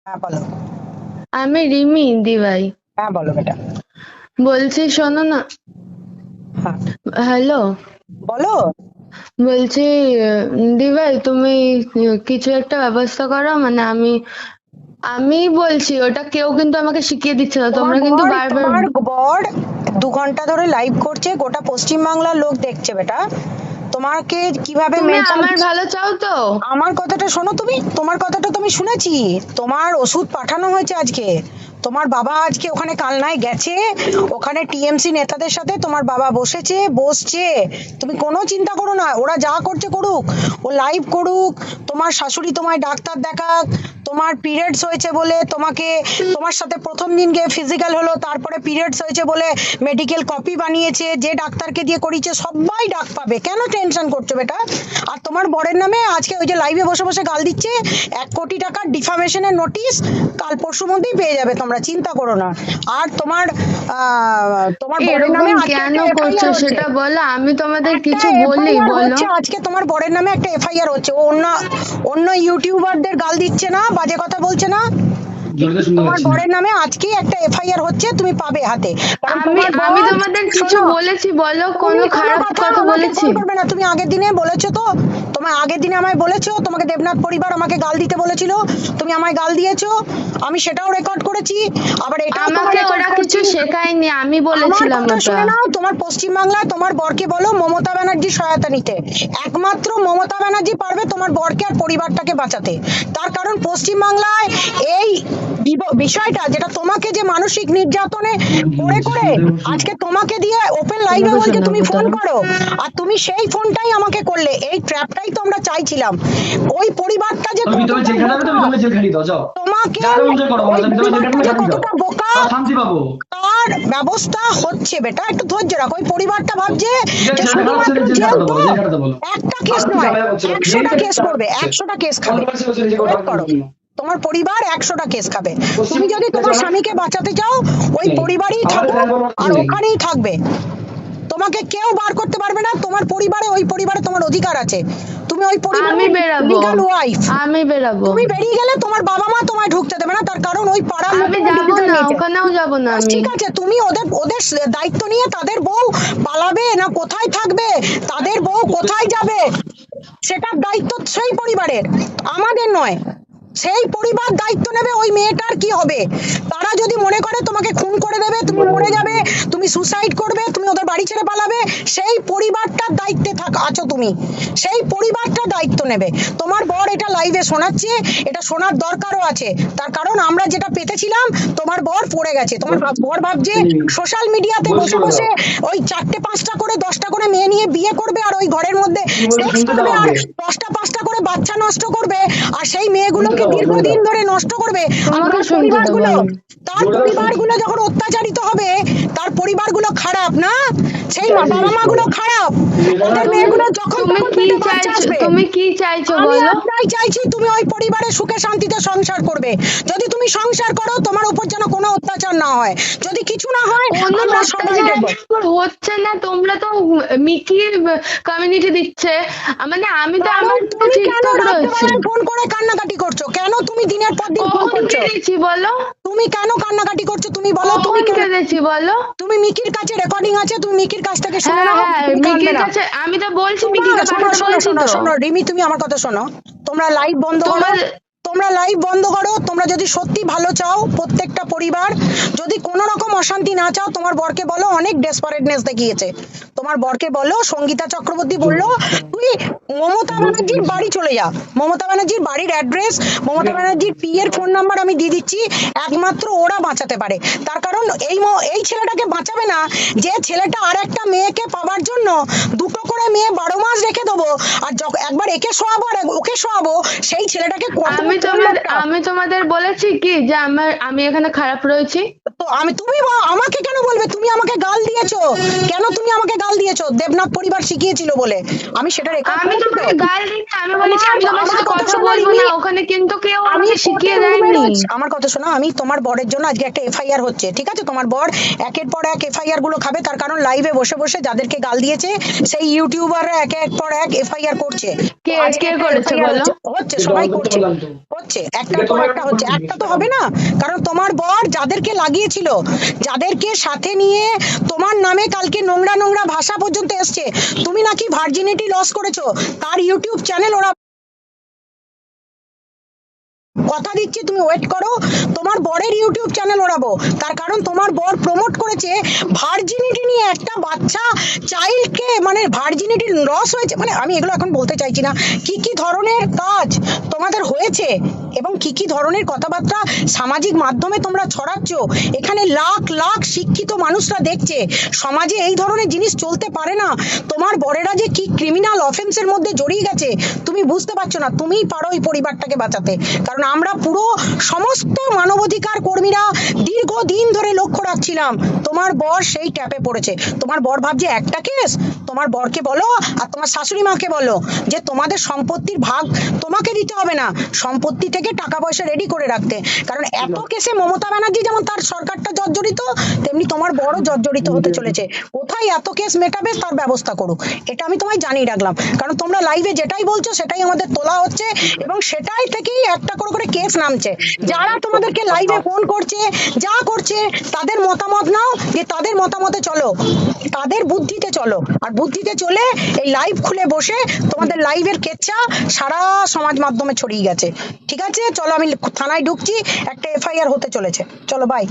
হ্যাঁ বলো। আমি রিমি দিভাই। হ্যাঁ বলো বেটা। বলছি শোনো না। হ্যাঁ হ্যালো। বলো। বলছি দিভাই তুমি কিছু একটা ব্যবস্থা করো, মানে আমি আমি বলছি, ওটা কেউ কিন্তু আমাকে শিখিয়ে দিচ্ছে না, তোমার তোমরা কিন্তু বর বারবার। তোমার বর 2 ঘন্টা ধরে লাইভ করছে, গোটা পশ্চিমবাংলার লোক দেখছে বেটা। তোমাকে কিভাবে তুমি মেন্টাল। আমার ভালো চাও তো? আমার কথাটা শোনো, তুমি তোমার কথাটা তুমি শুনেছি। তোমার ওষুধ পাঠানো হয়েছে আজকে। তোমার বাবা আজকে ওখানে কালনায় গেছে, ওখানে টিএমসি নেতাদের সাথে তোমার বাবা বসছে। তুমি কোনো চিন্তা করো না, ওরা যা করছে করুক, ও লাইভ করুক। তোমার শাশুড়ি তোমায় ডাক্তার দেখাক। তোমার পিরিয়ডস হয়েছে বলে তোমাকে, তোমার সাথে প্রথম দিন গিয়ে ফিজিক্যাল হলো, তারপরে পিরিয়ডস হয়েছে বলে মেডিকেল কপি বানিয়েছে, যে ডাক্তারকে দিয়ে করিয়েছে সবাই ডাক পাবে। কেন টেনশন করছো বেটা? আর তোমার বরের নামে আজকে ওই যে লাইভে বসে বসে গাল দিচ্ছে, 1 কোটি টাকার ডিফামেশনের নোটিশ কাল পরশুর মধ্যেই পেয়ে যাবে, তোমরা চিন্তা করো না। আর তোমার বরের এরকম নামে আজকে কেন একটা করছো এফআইআর হচ্ছে। সেটা বলো, আমি তোমাদের একটা কিছু বলি এফআইআর বলো। হচ্ছে আজকে, তোমার বরের নামে একটা এফআইআর হচ্ছে। ও অন্য অন্য ইউটিউবারদের গাল দিচ্ছে না, বাজে কথা বলছে না। তোমার বরের নামে আজকেই একটা এফআইআর হচ্ছে, তুমি পাবে হাতে। কারণ আমি তোমার আমি বর, তোমাদের কিছু শোনো, বলেছি বলো, তুমি কোনো কোনো খারাপ কথা কথা আমাকে বলেছি? কল করবে না। তুমি আগের দিনে বলেছো তো, তোমার আগের দিনে আমায় বলেছো তোমাকে দেবনাথ পরিবার আমাকে গাল দিতে বলেছিল, তুমি আমায় গাল দিয়েছো। আমি সেটাও রেকর্ড করেছি, আবার এটাও তোমার আমাকে রেকর্ড ওরা কিছু করছি। শেখায়নি, আমি আমার বলেছিলাম কথা ওটা। শুনে নাও, তোমার পশ্চিমবাংলায় তোমার বরকে বলো মমতা ব্যানার্জির সহায়তা নিতে। একমাত্র মমতা ব্যানার্জি পারবে তোমার বরকে আর পরিবারটাকে বাঁচাতে। তার কারণ পশ্চিমবাংলায় এই বিষয়টা, যেটা তোমাকে যে মানসিক নির্যাতনে করে করে আজকে তোমাকে দিয়ে ওপেন লাইভে তোমাকে বলছে তুমি শোনাবো ফোন দাঁড়াও। করো, আর তুমি সেই ফোনটাই আমাকে করলে। এই ট্র্যাপটাই তো আমরা চাইছিলাম। ওই পরিবারটা যে তুমি তুমি কতটা জেল খাটাবে, তুমি বোকা, তুমি জেল খাটিয়ে দাও, যাও তোমাকে যা মন চায় করো, ওই তুমি জেল পরিবারটা খাটাবে, যে খাটিয়ে দাও, কতটা বোকা শান্তি পাবো। তার ব্যবস্থা হচ্ছে বেটা, একটু ধৈর্য রাখো। ওই পরিবারটা ভাবছে ঠিক যে আছে, ছেলেটা খারাপ, শুধুমাত্র ছেলে জেল জেল খাটাতে তো বলো, জেল খাটাতে বলো। একটা কেস শান্তি নয়, ঝামেলা করছে না, 100টা কেস করবে, 100টা কেস খাবে। ওয়েট করো, তোমার পরিবার 100টা কেস খাবে। তুমি যদি তোমার স্বামীকে বাঁচাতে চাও, ওই পরিবারই থাকো আর ওখানেই থাকবে। তোমাকে কেউ বার করতে পারবে না। তোমার পরিবারে, ওই পরিবারে তোমার অধিকার আছে। তুমি ওই আমি পরিবারের বেরাবো, লিগ্যাল ওয়াইফ। আমি বেরাবো। তুমি বেরিয়ে গেলে তোমার বাবা মা তোমায় ঢুকতে দেবে না, তার কারণ ওই পাড়ার আমি লোকেরা যাব ডিসিশন না, নিয়েছে। ওখানেও যাব না আমি। ঠিক আছে, তুমি ওদের ওদের দায়িত্ব নিয়ে তাদের বউ পালাবে না কোথায় থাকবে, তাদের বউ কোথায় যাবে, সেটার দায়িত্ব সেই পরিবারের, আমাদের নয়। সেই পরিবার দায়িত্ব নেবে ওই মেয়েটার কি হবে। তারা যদি মনে করে তোমাকে খুন করে দেবে, তুমি মরে যাবে, তুমি সুসাইড করবে, তুমি ওদের বাড়ি ছেড়ে পালাবে, সেই পরিবারটার দায়িত্বে আছো তুমি। সেই পরিবারটা দায়িত্ব নেবে। তোমার বর এটা লাইভে শোনাচ্ছে, এটা শোনার দরকারও আছে। তার কারণ আমরা যেটা পেতেছিলাম, তোমার বর পড়ে গেছে। তোমার বর ভাবছে সোশ্যাল মিডিয়াতে বসে বসে ওই 4টে 5টা করে 10টা করে মেয়ে নিয়ে বিয়ে করবে, আর ওই ঘরের মধ্যে সেক্স করবে, আর 10টা 5টা করে বাচ্চা নষ্ট করবে, আর সেই মেয়েগুলোকে দীর্ঘদিন ধরে নষ্ট করবে। আমাকে তার শুনতে দাও পরিবারগুলো, বলো। তার পরিবারগুলো যখন অত্যাচারিত হবে, তার পরিবারগুলো খারাপ না, সেই বাবা মা গুলো খারাপ। ওদের মেয়েগুলো যখন তুমি তখন কি পেটে বাচ্চা চাইছো, আসবে। তুমি কি চাইছো আমি বলো? একটাই চাইছি, তুমি ওই পরিবারে সুখে শান্তিতে সংসার করবে। যদি তুমি সংসার করো, তোমার উপর যেন কোনো অত্যাচার না হয়। যদি কিছু না হয়, কোনো আমরা সবাই অত্যাচার দেবো। আমার উপর হচ্ছে না, তোমরা তো মিকির কমিউনিটি দিচ্ছে, মানে আমি তো কারণ আমার তুমি কেন ঠিকঠাক রয়েছে। রাত্রেবেলায় ফোন করে কান্নাকাটি করছো? কেন তুমি দিনের পর দিন ফোন কখন করছো? কেঁদেছি বলো? তুমি কেন কান্নাকাটি করছো? তুমি বলো, তুমি কখন কেন? কেঁদেছি বলো? তুমি মিকির কাছে রেকর্ডিং আছে, তুমি মিকির কাছ থেকে শুনে হ্যাঁ নাও, হ্যাঁ, তুমি কাঁদবে মিকির না। কাছে আমি তো বলছি, শোনো মিকিকে শোনো পাঠাতে শোনো বলছি শোনো তো। শোনো রিমি, তুমি আমার কথা শোনো। তোমরা লাইভ বন্ধ করো, তোমার তোমরা লাইভ বন্ধ করো। তোমরা যদি সত্যি ভালো চাও, প্রত্যেকটা পরিবার যদি কোনো রকম অশান্তি না চাও, তোমার বরকে বলো, অনেক ডেসপারেটনেস দেখিয়েছে। তোমার বরকে বলো, সঙ্গীতা চক্রবর্তী বললো তুই মমতা ব্যানার্জির বাড়ি চলে যা। মমতা ব্যানার্জির বাড়ির অ্যাড্রেস, মমতা ব্যানার্জির এর ফোন নাম্বার আমি দিয়ে দিচ্ছি। একমাত্র ওরা বাঁচাতে পারে। তার কারণ এই ছেলেটাকে বাঁচাবে না, যে ছেলেটা আর একটা মেয়েকে পাওয়ার জন্য 2টো করে মেয়ে 12 মাস রেখে দেবো, আর একবার একে শোয়াবো আর ওকে শোয়াবো, সেই ছেলেটাকে আমি তোমাদের বলেছি কি যে আমি এখানে খারাপ রয়েছি? তো তুমি আমাকে কেন বলবে? তুমি আমাকে গাল দিয়েছো কেন? তুমি আমাকে গাল দিয়েছো দেবনাথ পরিবার শিখিয়েছিল বলে। আমি সেটা রেকর্ড আমি করেছি তো। তোমাকে গাল দিই না, আমি বলেছি আমি তোমার আমার সাথে কথা কথা শোনো বলবো রিমি, না, ওখানে কিন্তু কেউ আমি আমাকে শিখিয়ে কোর্টের রুমে দেয়নি। রয়েছি। আমার কথা শোনো, আমি তোমার বরের জন্য আজকে একটা এফআইআর হচ্ছে, ঠিক আছে? তোমার বর একের পর এক এফআইআর গুলো খাবে, তার কারণ লাইভে বসে বসে যাদেরকে গাল দিয়েছে সেই ইউটিউবাররা একের পর এক এফআইআর করছে। কে আজকে কে একটা করেছে FIR বলো? হচ্ছে, সবাই করছে। হচ্ছে একটার পর একটা হচ্ছে, একটা তো হবে না, কারণ তোমার বর যাদেরকে লাগিয়েছিল, যাদেরকে সাথে নিয়ে তোমার নামে কালকে নোংরা নোংরা ভাষা পর্যন্ত এসছে, তুমি নাকি ভার্জিনিটি লস করেছো, তার ইউটিউব চ্যানেল ওরা, কথা দিচ্ছি তুমি ওয়েট করো, তোমার বরের ইউটিউব চ্যানেল ওড়াবো, তার কারণ তোমার বর প্রমোট করেছে ভার্জিনিটি নিয়ে, একটা বাচ্চা চাইল্ডকে, মানে ভার্জিনিটি লস হয়েছে, মানে আমি এগুলো এখন বলতে চাইছি না, কি কি ধরনের কাজ তোমাদের হয়েছে এবং কি কি ধরনের কথাবার্তা সামাজিক মাধ্যমে তোমরা ছড়াচ্ছ, এখানে লাখ লাখ শিক্ষিত মানুষরা দেখছে, সমাজে এই ধরনের জিনিস চলতে পারে না, তোমার বরেরা যে কি ক্রিমিনাল অফেন্সের মধ্যে জড়িয়ে গেছে তুমি বুঝতে পারছো না, তুমিই পারো এই পরিবারটাকে বাঁচাতে, কারণ আমরা পুরো সমস্ত মানবাধিকার কর্মীরা দীর্ঘদিন ধরে লক্ষ্য রাখছিলাম, তোমার বর সেই ট্যাপে পড়েছে, তোমার বর ভাবছে একটা কেস, তোমার বরকে বলো আর তোমার শাশুড়ি মাকে বলো যে তোমাদের সম্পত্তির ভাগ তোমাকে দিতে হবে না, সম্পত্তি থেকে টাকা পয়সা রেডি করে রাখতে, কারণ এত কেসে মমতা ব্যানার্জি যেমন তার সরকারটা জর্জরিত, তেমনি তোমার বড় জর্জরিত হতে চলেছে, কোথায় এত কেস মেটাবে তার ব্যবস্থা করুক, এটা আমি তোমায় জানিয়ে রাখলাম, কারণ তোমরা লাইভে যেটাই বলছো সেটাই আমাদের তোলা হচ্ছে এবং সেটাই থেকেই একটা করে করে কেস নামছে, যারা তোমাদেরকে লাইভে ফোন করছে যা করছে তাদের মতামত নাও, যে তাদের মতামতে চলো, তাদের বুদ্ধিতে চলো, আর বুদ্ধিতে চলে এই লাইভ খুলে বসে তোমাদের লাইভের কেচ্ছা সারা সমাজ মাধ্যমে ছড়িয়ে গেছে, ঠিক আছে চলো আমি থানায় ঢুকছি, একটা এফআইআর হতে চলেছে, চলো বাই।